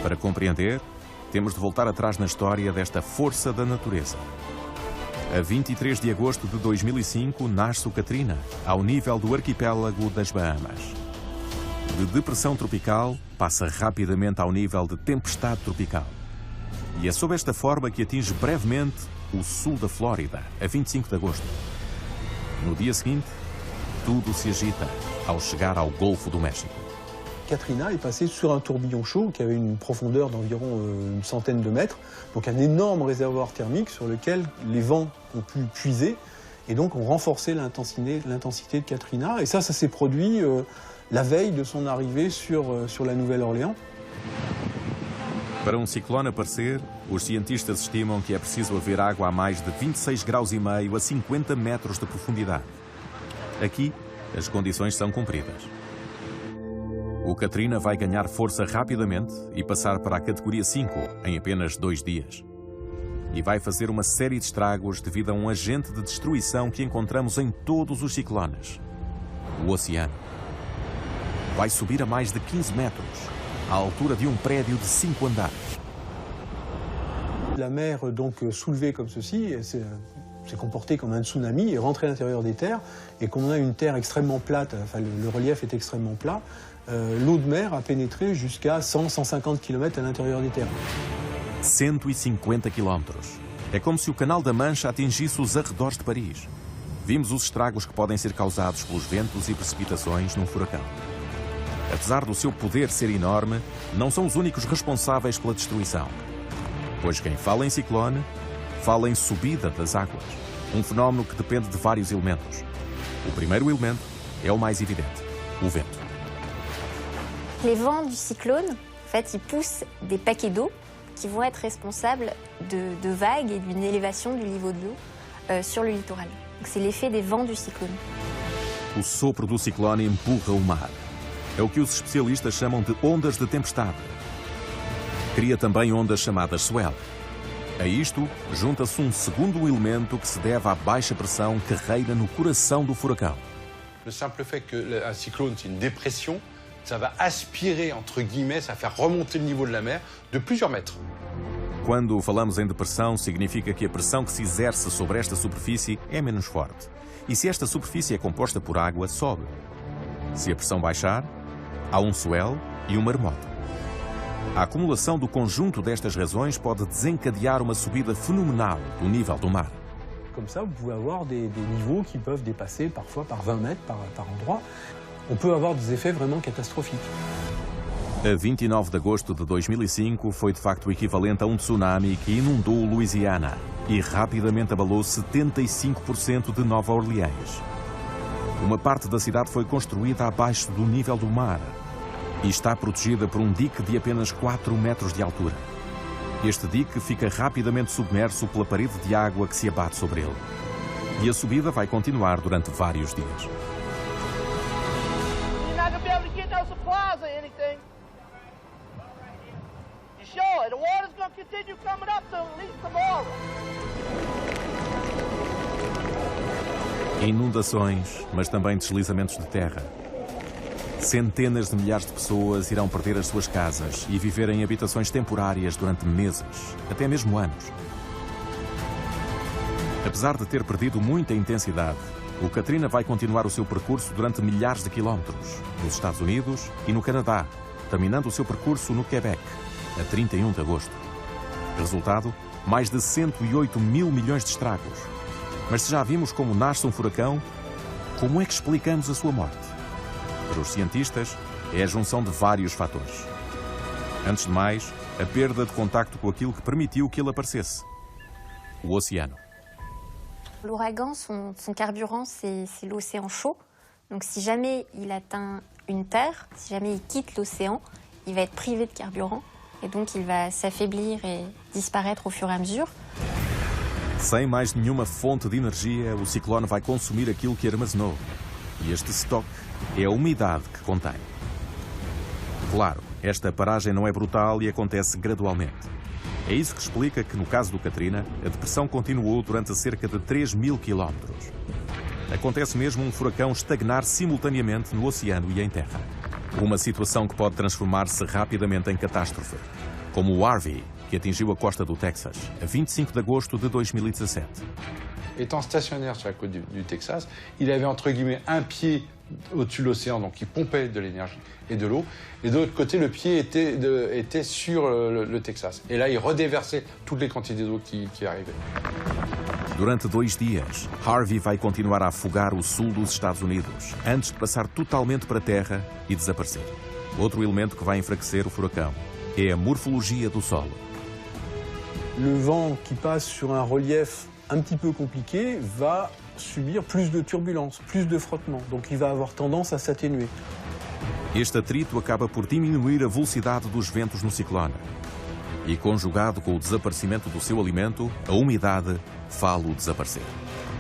Para compreender, temos de voltar atrás na história desta força da natureza. A 23 de agosto de 2005 nasce o Katrina, ao nível do arquipélago das Bahamas. De depressão tropical, passa rapidamente ao nível de tempestade tropical. E é sob esta forma que atinge brevemente o sul da Flórida, a 25 de agosto. No dia seguinte, tudo se agita ao chegar ao Golfo do México. Katrina est passé sur un tourbillon chaud qui avait une profondeur d'environ une centaine de mètres, donc un énorme réservoir thermique sur lequel les vents ont pu puiser et donc ont renforcé l'intensité de Katrina. Et ça s'est produit la veille de son arrivée sur la Nouvelle-Orléans. Para um ciclone aparecer, os cientistas estimam que é preciso haver água a mais de 26,5 graus a 50 metros de profundidade. Aqui, as condições são cumpridas. O Katrina vai ganhar força rapidamente e passar para a categoria 5 em apenas 2 dias. E vai fazer uma série de estragos devido a um agente de destruição que encontramos em todos os ciclones: o oceano. Vai subir a mais de 15 metros, à altura de um prédio de 5 andares. La mer, donc soulevée comme ceci, s'est comportée comme un tsunami et rentrée à l'intérieur des terres. Et comme on a une terre extrêmement plate, enfin le relief est extrêmement plat, l'eau de mer a pénétré jusqu'à 100-150 km à l'intérieur des terres. 150 quilómetros. É como se o Canal da Mancha atingisse os arredores de Paris. Vimos os estragos que podem ser causados pelos ventos e precipitações num furacão. Apesar do seu poder ser enorme, não são os únicos responsáveis pela destruição. Pois quem fala em ciclone, fala em subida das águas. Um fenómeno que depende de vários elementos. O primeiro elemento é o mais evidente: o vento. Les vents du cyclone, en fait, ils poussent des paquets d'eau qui vont être responsables de vagues et d'une élévation du niveau de l'eau sur le littoral. Donc c'est l'effet des vents du cyclone. O sopro do ciclone empurra o mar. É o que os especialistas chamam de ondas de tempestade. Cria também ondas chamadas swell. A isto, junta-se um segundo elemento que se deve à baixa pressão que reina no coração do furacão. Le simple fait qu'un cyclone, c'est une dépression, ça va aspirer, entre guillemets, ça va faire remonter le niveau de la mer de plusieurs mètres. Quando falamos em depressão, significa que a pressão que se exerce sobre esta superfície é menos forte. E se esta superfície é composta por água, sobe. Se a pressão baixar, há um swell e um maremoto. A acumulação do conjunto destas razões pode desencadear uma subida fenomenal do nível do mar. Comme ça, vous pouvez avoir des niveaux qui peuvent dépasser parfois par 20 mètres par endroit. On peut avoir des effets vraiment catastrophiques. A 29 de agosto de 2005 foi de facto equivalente a um tsunami que inundou o Louisiana e rapidamente abalou 75% de Nova Orleans. Uma parte da cidade foi construída abaixo do nível do mar e está protegida por um dique de apenas 4 metros de altura. Este dique fica rapidamente submerso pela parede de água que se abate sobre ele. E a subida vai continuar durante vários dias. You're not going to be able to get no supplies or anything. You sure? The water's going to continue coming up till at least tomorrow. Inundações, mas também deslizamentos de terra. Centenas de milhares de pessoas irão perder as suas casas e viver em habitações temporárias durante meses, até mesmo anos. Apesar de ter perdido muita intensidade, o Katrina vai continuar o seu percurso durante milhares de quilómetros, nos Estados Unidos e no Canadá, terminando o seu percurso no Quebec, a 31 de agosto. Resultado, mais de 108 mil milhões de estragos. Mas se já vimos como nasce um furacão, como é que explicamos a sua morte? Para os cientistas, é a junção de vários fatores. Antes de mais, a perda de contacto com aquilo que permitiu que ele aparecesse: o oceano. L'ouragan, son carburant, c'est l'océan chaud. Donc si jamais il atteint une terre, si jamais il quitte l'océan, il va être privé de carburant. Et donc il va s'affaiblir et disparaître au fur et à mesure. Sem mais nenhuma fonte de energia, o ciclone vai consumir aquilo que armazenou. E este estoque é a umidade que contém. Claro, esta paragem não é brutal e acontece gradualmente. É isso que explica que, no caso do Katrina, a depressão continuou durante cerca de 3.000 quilómetros. Acontece mesmo um furacão estagnar simultaneamente no oceano e em terra. Uma situação que pode transformar-se rapidamente em catástrofe, como o Harvey, que atingiu a costa do Texas, a 25 de agosto de 2017. Étant stationnaire sur la côte du Texas, il avait entre guillemets un pied au-dessus de l'océan, donc il pompait de l'énergie et de l'eau, et de l'autre côté, le pied était sur le Texas. Et là, il redéversait toutes les quantités d'eau qui arrivaient. Durante 2 dias, Harvey vai continuar a afogar o sul dos Estados Unidos, antes de passar totalmente para a terra e desaparecer. Outro elemento que vai enfraquecer o furacão é a morfologia do solo. Le vent qui passe sur un relief un petit peu compliqué va subir plus de turbulences, plus de frottements. Donc il va avoir tendance à s'atténuer. Este atrito acaba por diminuir a velocidade dos ventos no ciclone. E conjugado com o desaparecimento do seu alimento, a umidade faz-o desaparecer.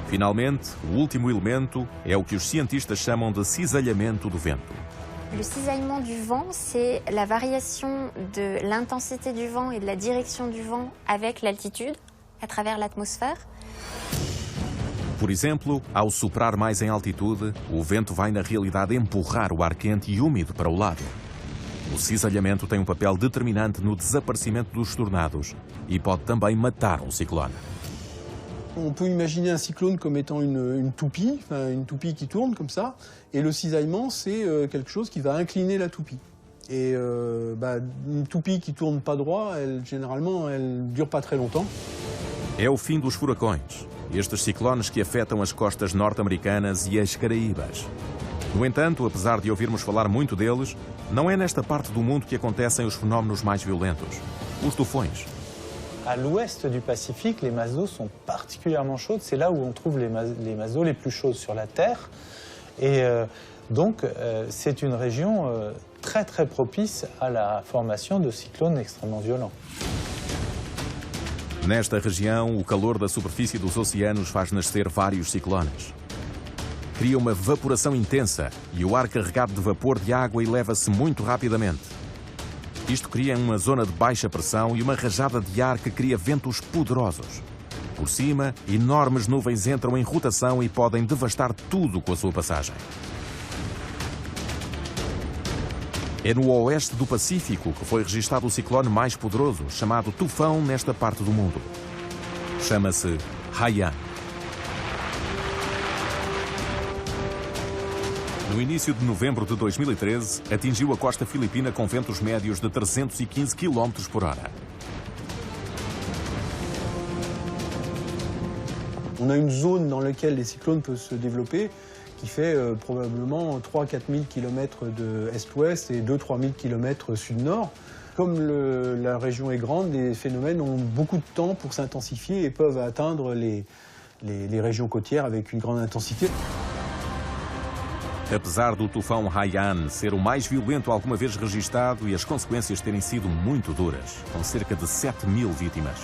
Finalmente, o último elemento é o que os cientistas chamam de cisalhamento do vento. Le cisaillement du vent, c'est la variation de l'intensité du vent et de la direction du vent avec l'altitude, à travers l'atmosphère. Por exemplo, ao soprar mais em altitude, o vento vai na realidade empurrar o ar quente e úmido para o lado. O cisalhamento tem um papel determinante no desaparecimento dos tornados e pode também matar um ciclone. On peut imaginer un cyclone comme étant une toupie, une toupie qui tourne comme ça, et le cisaillement, c'est quelque chose qui va incliner la toupie. Et une toupie qui tourne pas droit, généralement, elle dure pas très longtemps. É o fim dos furacões, estes ciclones que afetam as costas norte-americanas e as Caraíbas. No entanto, apesar de ouvirmos falar muito deles, não é nesta parte do mundo que acontecem os fenómenos mais violentos, os tufões. À l'ouest du Pacifique, les masses d'eau sont particulièrement chaudes. C'est là où on trouve les masses d'eau les plus chaudes sur la Terre. Et donc, c'est une région très très propice à la formation de cyclones extrêmement violents. Nesta região, o calor da superfície dos oceanos faz nascer vários ciclones. Cria uma vaporação intensa e o ar carregado de vapor de água eleva-se muito rapidamente. Isto cria uma zona de baixa pressão e uma rajada de ar que cria ventos poderosos. Por cima, enormes nuvens entram em rotação e podem devastar tudo com a sua passagem. É no oeste do Pacífico que foi registado o ciclone mais poderoso, chamado tufão nesta parte do mundo. Chama-se Haiyan. No início de novembro de 2013, atingiu a costa filipina com ventos médios de 315 km por hora. On a une zone dans laquelle les cyclones peuvent se développer qui fait probablement 3-4 000 km de est-ouest et 2-3 000 km sud-nord. Comme la région est grande, les phénomènes ont beaucoup de temps pour s'intensifier et peuvent atteindre les régions côtières avec une grande intensité. Apesar do tufão Haiyan ser o mais violento alguma vez registado e as consequências terem sido muito duras, com cerca de 7.000 vítimas,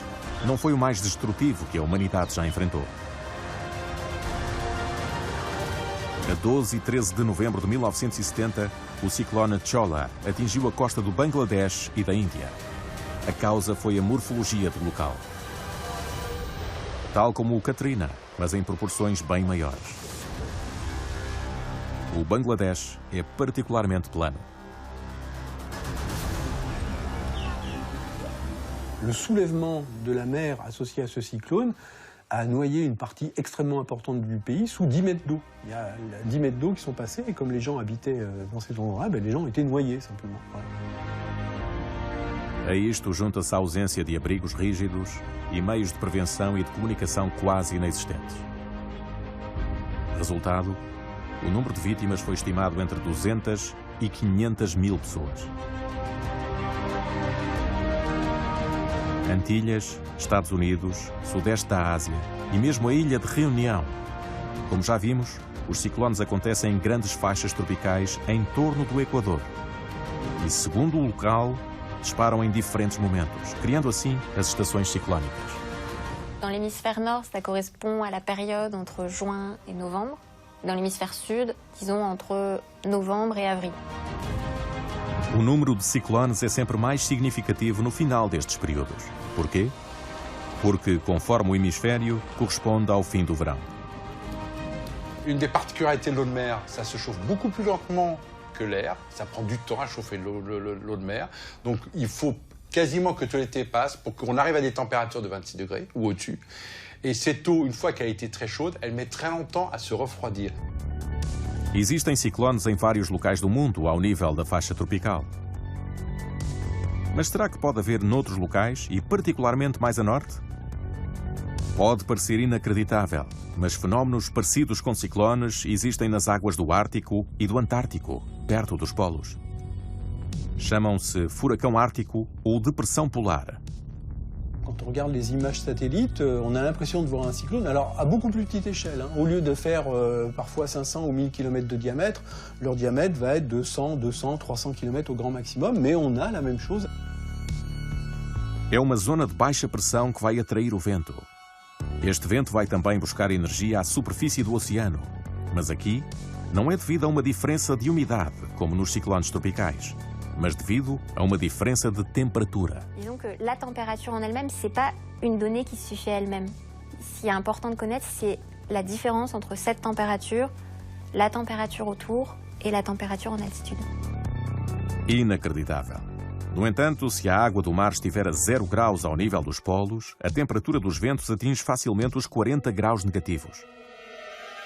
não foi o mais destrutivo que a humanidade já enfrentou. A 12 e 13 de novembro de 1970, o ciclone Chola atingiu a costa do Bangladesh e da Índia. A causa foi a morfologia do local. Tal como o Katrina, mas em proporções bem maiores. o Bangladesh é particularmente plano. Le soulèvement de la mer associé à ce cyclone a noyé une partie extrêmement importante du pays sous 10 mètres d'eau. Il y a 10 mètres d'eau qui sont passés et comme les gens habitaient dans cet endroit, les gens étaient noyés simplement. Voilà. A isto junta-se a ausência de abrigos rígidos e meios de prevenção e de comunicação quase inexistentes. Resultado, o número de vítimas foi estimado entre 200 e 500 mil pessoas. Antilhas, Estados Unidos, Sudeste da Ásia e mesmo a ilha de Reunião. Como já vimos, os ciclones acontecem em grandes faixas tropicais em torno do Equador. E, segundo o local, disparam em diferentes momentos, criando assim as estações ciclónicas. Dans l'hémisphère nord, ça correspond à la période entre juin et novembre. Dans l'hémisphère sud, disons entre novembre et avril. O número de ciclones é sempre mais significativo no final destes períodos. Porquê? Porque, conforme o hemisfério, corresponde ao fim do verão. Une des particularités de l'eau de mer, ça se chauffe beaucoup plus lentement que l'air. Ça prend du temps à chauffer l'eau de mer. Donc il faut quasiment que tout l'été passe pour qu'on arrive à des températures de 26 degrés ou au-dessus. Et cette eau, une fois qu'elle a été très chaude, elle met très longtemps à se refroidir. Existem ciclones em vários locais do mundo ao nível da faixa tropical. Mas será que pode haver noutros locais, e particularmente mais a norte? Pode parecer inacreditável, mas fenómenos parecidos com ciclones existem nas águas do Ártico e do Antártico, perto dos polos. Chamam-se furacão ártico ou depressão polar. Quand on regarde les images satellites, on a l'impression de voir un cyclone, alors à beaucoup plus petite échelle. Au lieu de faire parfois 500 ou 1000 km de diamètre, leur diamètre va être de 100, 200, 300 km au grand maximum, mais on a la même chose. É uma zona de baixa pressão que vai atrair o vento. Este vento vai também buscar energia à superfície do oceano. Mas aqui, não é devido a uma diferença de umidade, como nos ciclones tropicais, mas devido a uma diferença de temperatura. Disons que la température en elle-même, c'est pas une donnée qui suffit à elle-même. Ce qui est important de connaître, c'est la différence entre cette température, la température autour et la température en altitude. Inacreditável. No entanto, se a água do mar estiver a 0 graus ao nível dos polos, a temperatura dos ventos atinge facilmente os 40 graus negativos.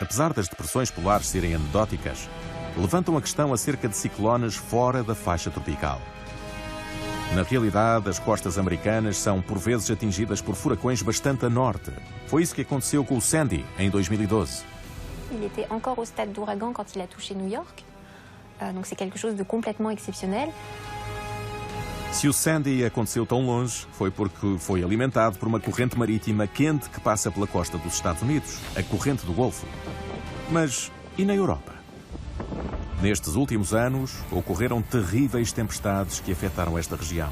Apesar das depressões polares serem anedóticas, levantam a questão acerca de ciclones fora da faixa tropical. Na realidade, as costas americanas são por vezes atingidas por furacões bastante a norte. Foi isso que aconteceu com o Sandy em 2012. Il était encore au stade d'ouragan quand il a touché New York. Donc c'est quelque chose de complètement exceptionnel. Se o Sandy aconteceu tão longe, foi porque foi alimentado por uma corrente marítima quente que passa pela costa dos Estados Unidos, a corrente do Golfo. Mas e na Europa? Nestes últimos anos, ocorreram terríveis tempestades que afetaram esta região.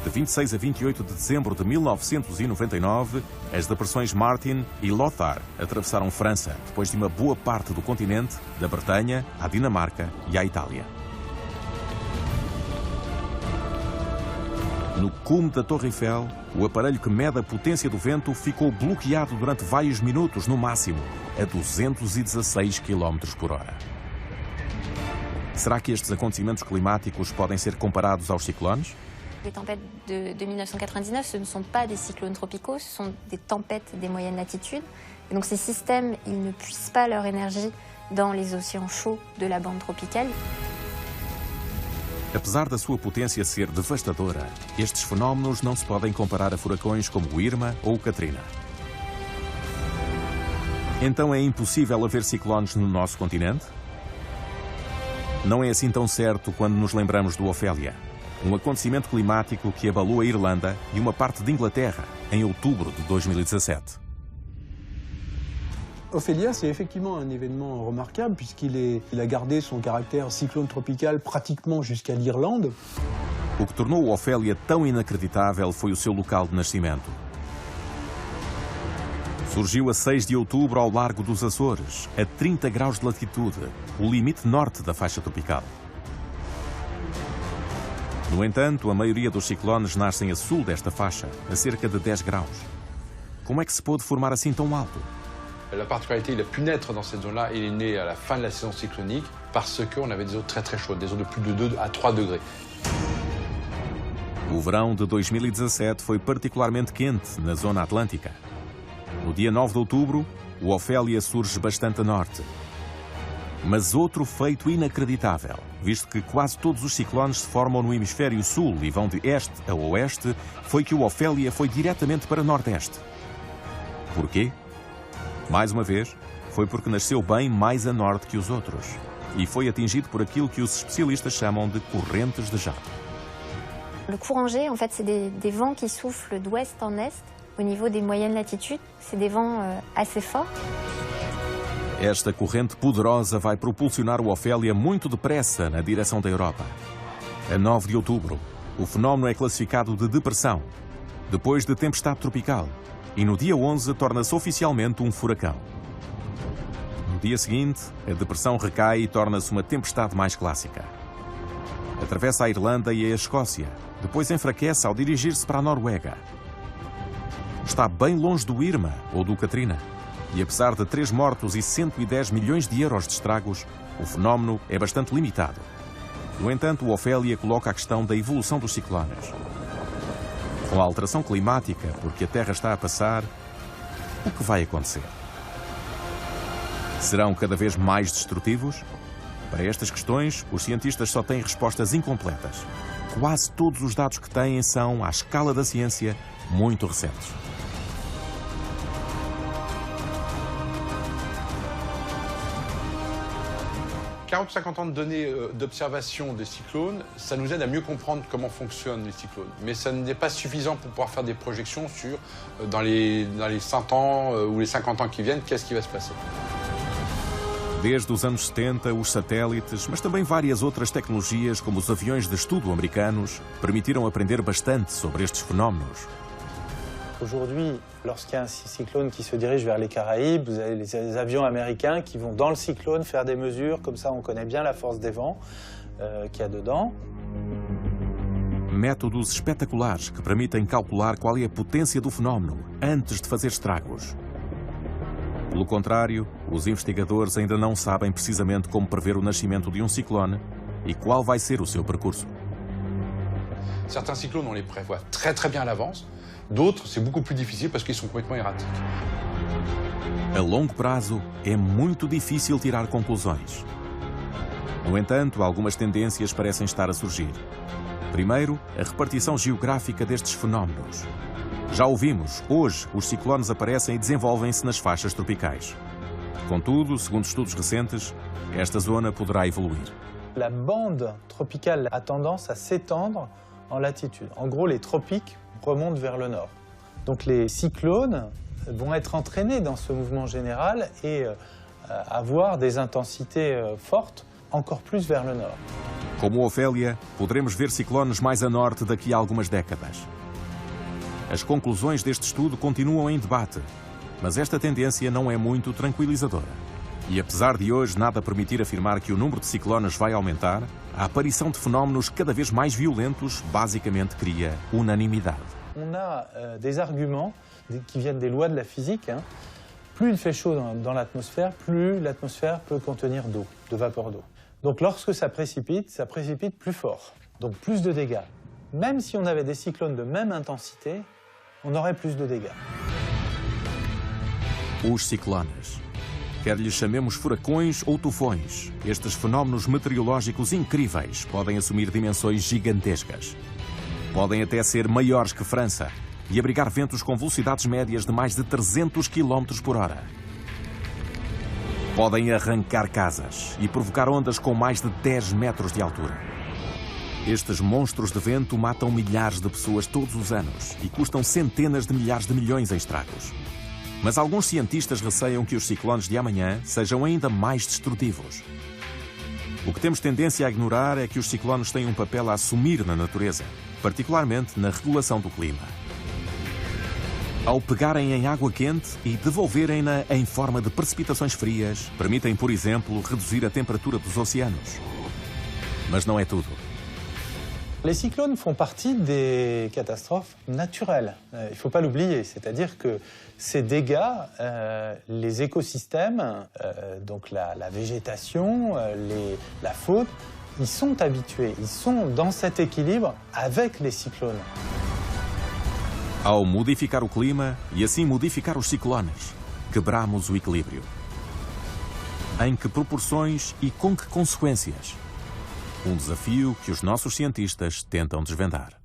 De 26 a 28 de dezembro de 1999, as depressões Martin e Lothar atravessaram França, depois de uma boa parte do continente, da Bretanha à Dinamarca e à Itália. No cume da Torre Eiffel, o aparelho que mede a potência do vento ficou bloqueado durante vários minutos, no máximo, a 216 km por hora. Será que estes acontecimentos climáticos podem ser comparados aos ciclones? Les tempêtes de 1999, ce ne sont pas des cyclones tropicaux, ce sont des tempêtes des moyennes latitudes. Et donc ces systèmes, ils ne puisent pas leur énergie dans les océans chauds de la bande tropicale. Apesar da sua potência ser devastadora, estes fenómenos não se podem comparar a furacões como o Irma ou o Katrina. Então é impossível haver ciclones no nosso continente? Não é assim tão certo quando nos lembramos do Ophélia, um acontecimento climático que abalou a Irlanda e uma parte de Inglaterra em outubro de 2017. Ophélia, c'est effectivement un événement remarquable puisqu'il a gardé son caractère cyclone tropical pratiquement jusqu'à l'Irlande. O que tornou o Ophélia tão inacreditável foi o seu local de nascimento. Surgiu a 6 de outubro ao largo dos Açores, a 30 graus de latitude, o limite norte da faixa tropical. No entanto, a maioria dos ciclones nascem a sul desta faixa, a cerca de 10 graus. Como é que se pôde formar assim tão alto? La particularité, il a pu naître dans cette zone-là, il est né à la fin de la saison cyclonique parce qu'on avait des eaux très très chaudes, des eaux de plus de 2 à 3 degrés. O verão de 2017 foi particularmente quente na zona atlântica. No dia 9 de outubro, o Ophélia surge bastante a norte. Mas outro feito inacreditável, visto que quase todos os ciclones se formam no hemisfério sul e vão de este a oeste, foi que o Ophélia foi diretamente para nordeste. Porquê? Mais uma vez, foi porque nasceu bem mais a norte que os outros e foi atingido por aquilo que os especialistas chamam de correntes de jato. Le courant G, en fait, c'est des vents qui soufflent d'ouest en est au niveau des moyennes latitudes. C'est des vents assez forts. Esta corrente poderosa vai propulsionar o Ophélia muito depressa na direção da Europa. A 9 de outubro, o fenómeno é classificado de depressão, depois de tempestade tropical, e no dia 11 torna-se oficialmente um furacão. No dia seguinte, a depressão recai e torna-se uma tempestade mais clássica. Atravessa a Irlanda e a Escócia, depois enfraquece ao dirigir-se para a Noruega. Está bem longe do Irma ou do Katrina, e apesar de 3 mortos e 110 milhões de euros de estragos, o fenómeno é bastante limitado. No entanto, o Ophélia coloca a questão da evolução dos ciclones. Com a alteração climática por que a Terra está a passar, o que vai acontecer? Serão cada vez mais destrutivos? Para estas questões, os cientistas só têm respostas incompletas. Quase todos os dados que têm são, à escala da ciência, muito recentes. « 40-50 ans de données d'observation des cyclones, ça nous aide à mieux comprendre comment fonctionnent les cyclones. Mais ça n'est pas suffisant pour pouvoir faire des projections sur, dans les 100 ans ou les 50 ans qui viennent, qu'est-ce qui va se passer. » Desde os anos 70, os satélites, mas também várias outras tecnologias, como os aviões de estudo americanos, permitiram aprender bastante sobre estes fenómenos. Aujourd'hui, lorsqu'il y a un cyclone qui se dirige vers les Caraïbes, vous avez les avions américains qui vont dans le cyclone faire des mesures, comme ça on connaît bien la force des vents qu'il y a dedans. Métodos espetaculares que permitem calcular qual é a potência do fenómeno antes de fazer estragos. Pelo contrário, os investigadores ainda não sabem precisamente como prever o nascimento de um ciclone e qual vai ser o seu percurso. Certains cyclones, on les prévoit très très bien à l'avance. D'autres, c'est beaucoup plus difficile parce qu'ils sont complètement erratiques. A longo prazo, é muito difícil tirar conclusões. No entanto, algumas tendências parecem estar a surgir. Primeiro, a repartição geográfica destes fenómenos. Já ouvimos, hoje os ciclones aparecem e desenvolvem-se nas faixas tropicais. Contudo, segundo estudos recentes, esta zona poderá evoluir. La bande tropicale a tendance à s'étendre en latitude. En gros, les tropiques remontent vers le nord. Donc les cyclones vont être entraînés dans ce mouvement général et avoir des intensités fortes encore plus vers le nord. Como o Ophélia, poderemos ver ciclones mais a norte daqui a algumas décadas. As conclusões deste estudo continuam em debate, mas esta tendência não é muito tranquilizadora. E apesar de hoje nada permitir afirmar que o número de ciclones vai aumentar, a aparição de fenómenos cada vez mais violentos basicamente cria unanimidade. On a des arguments qui viennent des lois de la physique. Plus il fait chaud dans l'atmosphère, plus l'atmosphère peut contenir d'eau, de vapeur d'eau. Donc lorsque ça précipite plus fort, donc plus de dégâts. Même si on avait des cyclones de même intensité, on aurait plus de dégâts. Os ciclones. Quer lhes chamemos furacões ou tufões, estes fenómenos meteorológicos incríveis podem assumir dimensões gigantescas. Podem até ser maiores que França e abrigar ventos com velocidades médias de mais de 300 km por hora. Podem arrancar casas e provocar ondas com mais de 10 metros de altura. Estes monstros de vento matam milhares de pessoas todos os anos e custam centenas de milhares de milhões em estragos. Mas alguns cientistas receiam que os ciclones de amanhã sejam ainda mais destrutivos. O que temos tendência a ignorar é que os ciclones têm um papel a assumir na natureza, particularmente na regulação do clima. Ao pegarem em água quente e devolverem-na em forma de precipitações frias, permitem, por exemplo, reduzir a temperatura dos oceanos. Mas não é tudo. Les cyclones font partie des catastrophes naturelles. Il ne faut pas l'oublier. C'est-à-dire que ces dégâts, les écosystèmes, donc la végétation, la faune, ils sont habitués, ils sont dans cet équilibre avec les cyclones. Ao modificar o clima e assim modificar os ciclones, quebramos o equilíbrio. Em que proporções e com que consequências? Um desafio que os nossos cientistas tentam desvendar.